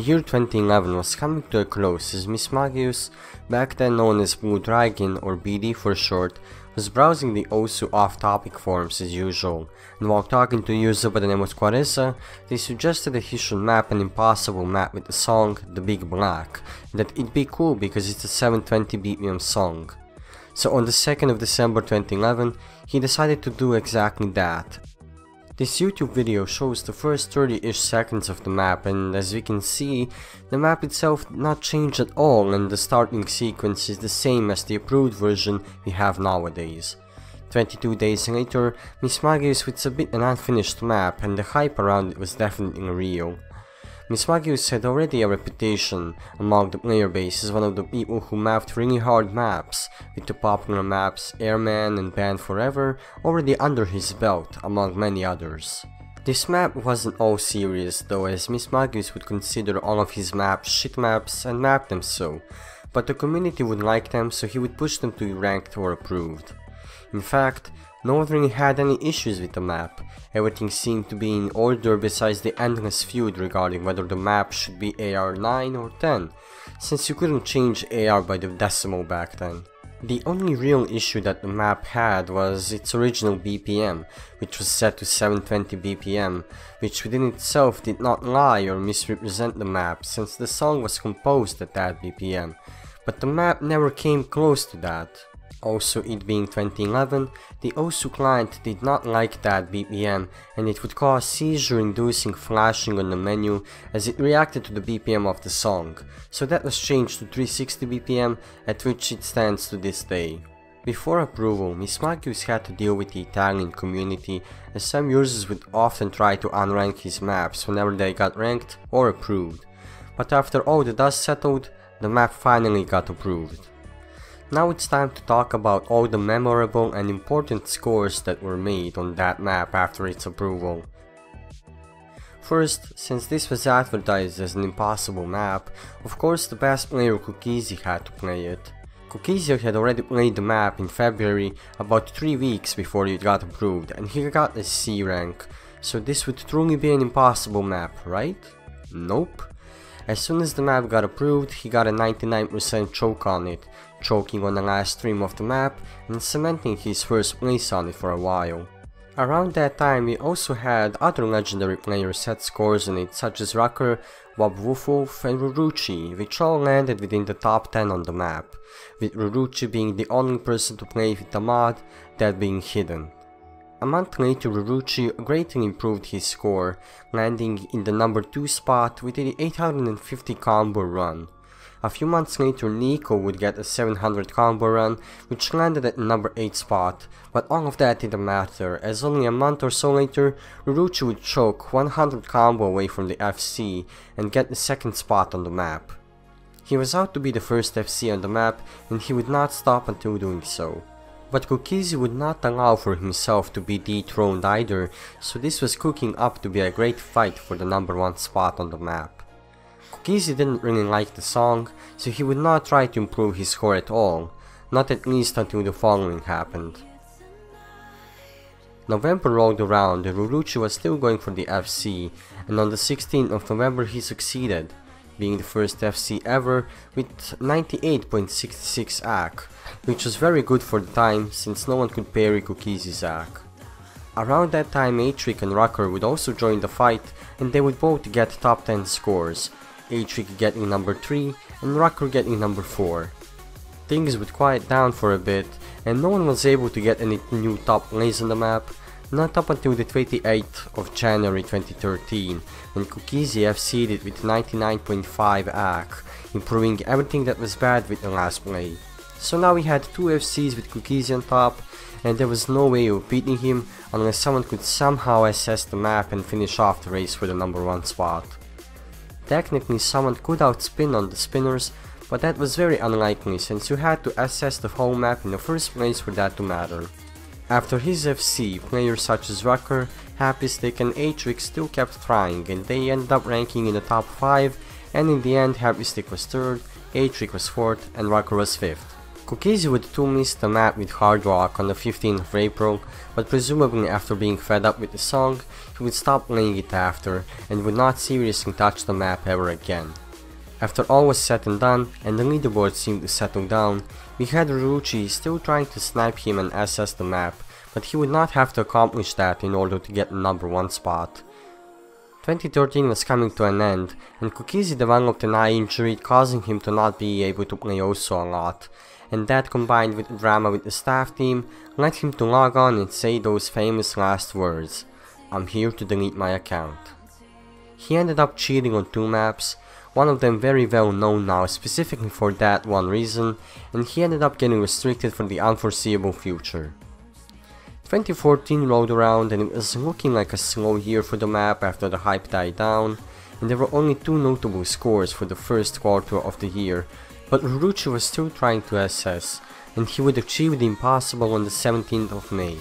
year 2011 was coming to a close as Miss Magius, back then known as Blue Dragon or BD for short, was browsing the Osu off-topic forums as usual, and while talking to a user by the name of Quaresa, they suggested that he should map an impossible map with the song The Big Black, and that it'd be cool because it's a 720 BPM song. So on the 2nd of December 2011, he decided to do exactly that. This YouTube video shows the first 30-ish seconds of the map, and as we can see, the map itself did not change at all and the starting sequence is the same as the approved version we have nowadays. 22 days later, Miss Magius with a bit an unfinished map, and the hype around it was definitely real. Miss Magius had already a reputation among the player base as one of the people who mapped really hard maps, with the popular maps Airman and Band Forever already under his belt, among many others. This map wasn't all serious though, as Miss Magius would consider all of his maps shit maps and map them so, but the community would like them, so he would push them to be ranked or approved. In fact, no one really had any issues with the map. Everything seemed to be in order besides the endless feud regarding whether the map should be AR 9 or 10, since you couldn't change AR by the decimal back then. The only real issue that the map had was its original BPM, which was set to 720 BPM, which within itself did not lie or misrepresent the map since the song was composed at that BPM, but the map never came close to that. Also, it being 2011, the Osu client did not like that BPM and it would cause seizure-inducing flashing on the menu as it reacted to the BPM of the song, so that was changed to 360 BPM, at which it stands to this day. Before approval, Miss Magius had to deal with the Italian community, as some users would often try to unrank his maps whenever they got ranked or approved, but after all the dust settled, the map finally got approved. Now it's time to talk about all the memorable and important scores that were made on that map after its approval. First, since this was advertised as an impossible map, of course the best player Cookiezi had to play it. Cookiezi had already played the map in February, about 3 weeks before it got approved, and he got a C rank, so this would truly be an impossible map, right? Nope. As soon as the map got approved, he got a 99% choke on it, choking on the last stream of the map and cementing his first place on it for a while. Around that time we also had other legendary players set scores on it, such as Rucker, Bob Woof and Ruruchi, which all landed within the top 10 on the map, with Ruruchi being the only person to play with the mod, that being hidden. A month later, Ruruchi greatly improved his score, landing in the number 2 spot with an 850 combo run. A few months later, Nico would get a 700 combo run, which landed at the number 8 spot, but all of that didn't matter, as only a month or so later, Ruruchi would choke 100 combo away from the FC and get the 2nd spot on the map. He was out to be the first FC on the map, and he would not stop until doing so. But Cookiezi would not allow for himself to be dethroned either, so this was cooking up to be a great fight for the number 1 spot on the map. Cookiezi didn't really like the song, so he would not try to improve his score at all, not at least until the following happened. November rolled around and Ruruchi was still going for the FC, and on the 16th of November he succeeded, being the first FC ever with 98.66 AC, which was very good for the time since no one could parry Cookiezi's AC. Around that time A-Trick and Rucker would also join the fight, and they would both get top 10 scores, A-Trick getting number 3 and Rucker getting number 4. Things would quiet down for a bit, and no one was able to get any new top plays on the map, not up until the 28th of January 2013, when Cookiezi FC'd it with 99.5 AC, improving everything that was bad with the last play. So now we had 2 FCs with Cookiezi on top, and there was no way of beating him unless someone could somehow assess the map and finish off the race for the number 1 spot. Technically someone could outspin on the spinners, but that was very unlikely since you had to assess the whole map in the first place for that to matter. After his FC, players such as Rucker, Happy Stick and A-Trick still kept trying, and they ended up ranking in the top 5, and in the end Happy Stick was 3rd, A-Trick was 4th and Rucker was 5th. Cookiezi would too miss the map with Hard Rock on the 15th of April, but presumably after being fed up with the song, he would stop playing it after, and would not seriously touch the map ever again. After all was said and done, and the leaderboard seemed to settle down, we had Ryuichi still trying to snipe him and SS the map, but he would not have to accomplish that in order to get the number 1 spot. 2013 was coming to an end, and Cookiezi developed an eye injury causing him to not be able to play Osu a lot, and that combined with the drama with the staff team led him to log on and say those famous last words, "I'm here to delete my account." He ended up cheating on 2 maps, one of them very well known now specifically for that one reason, and he ended up getting restricted for the unforeseeable future. 2014 rolled around and it was looking like a slow year for the map after the hype died down, and there were only 2 notable scores for the first quarter of the year, but Ryuichi was still trying to SS, and he would achieve the impossible on the 17th of May.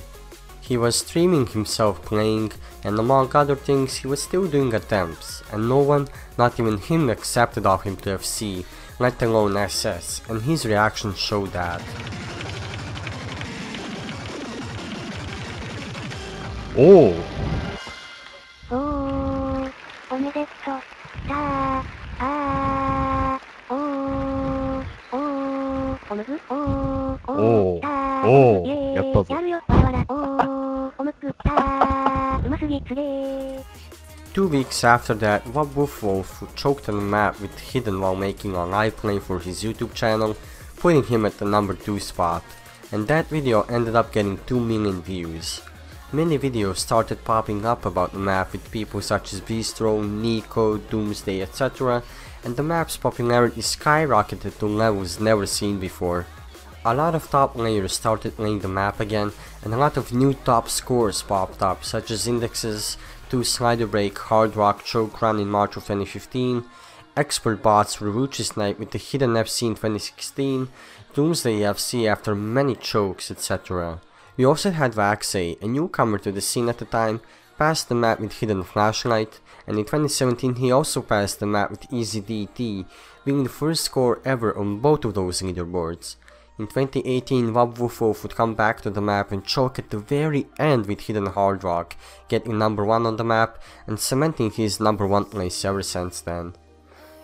He was streaming himself playing, and among other things he was still doing attempts, and no one, not even him, accepted of him to FC, let alone SS, and his reaction showed that. Oh! Two weeks after that, Wolf choked on the map with Hidden while making a live play for his YouTube channel, putting him at the number 2 spot, and that video ended up getting 2 million views. Many videos started popping up about the map with people such as Bistro, Nico, Doomsday, etc., and the map's popularity skyrocketed to levels never seen before. A lot of top players started playing the map again, and a lot of new top scores popped up, such as Index's 2 Slider Break Hard Rock Choke Run in March of 2015, Expert Bots Ryuichi Snipe with the Hidden FC in 2016, Doomsday FC after many chokes, etc. We also had Vaxei, a newcomer to the scene at the time, pass the map with Hidden Flashlight, and in 2017 he also passed the map with Easy DT, being the first score ever on both of those leaderboards. In 2018, Wolf would come back to the map and choke at the very end with Hidden Hard Rock, getting number 1 on the map and cementing his number 1 place ever since then.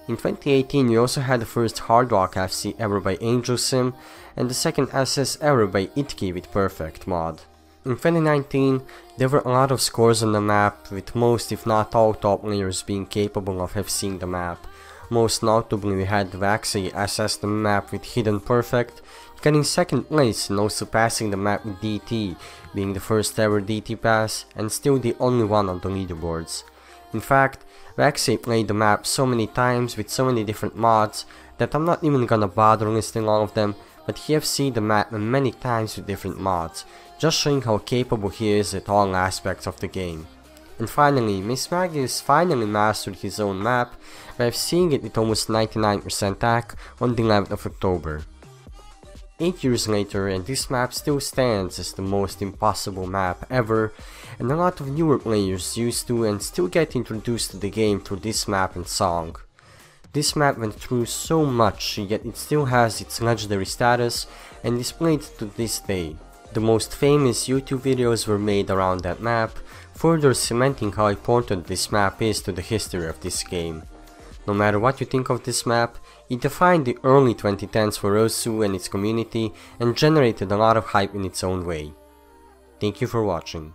In 2018 we also had the first Hard Rock FC ever by Angel Sim, and the second SS ever by Itki with Perfect mod. In 2019, there were a lot of scores on the map, with most if not all top players being capable of FCing the map. Most notably we had Vaxei SS the map with Hidden Perfect, getting 2nd place and also passing the map with DT, being the first ever DT pass and still the only one on the leaderboards. In fact, Vaxei played the map so many times with so many different mods that I'm not even gonna bother listing all of them, but he FC'd the map many times with different mods, just showing how capable he is at all aspects of the game. And finally, Mismagius finally mastered his own map by FC'ing it with almost 99% TAC on the 11th of October. 8 years later, and this map still stands as the most impossible map ever, and a lot of newer players used to and still get introduced to the game through this map and song. This map went through so much, yet it still has its legendary status and is played to this day. The most famous YouTube videos were made around that map, further cementing how important this map is to the history of this game. No matter what you think of this map, it defined the early 2010s for Osu and its community and generated a lot of hype in its own way. Thank you for watching.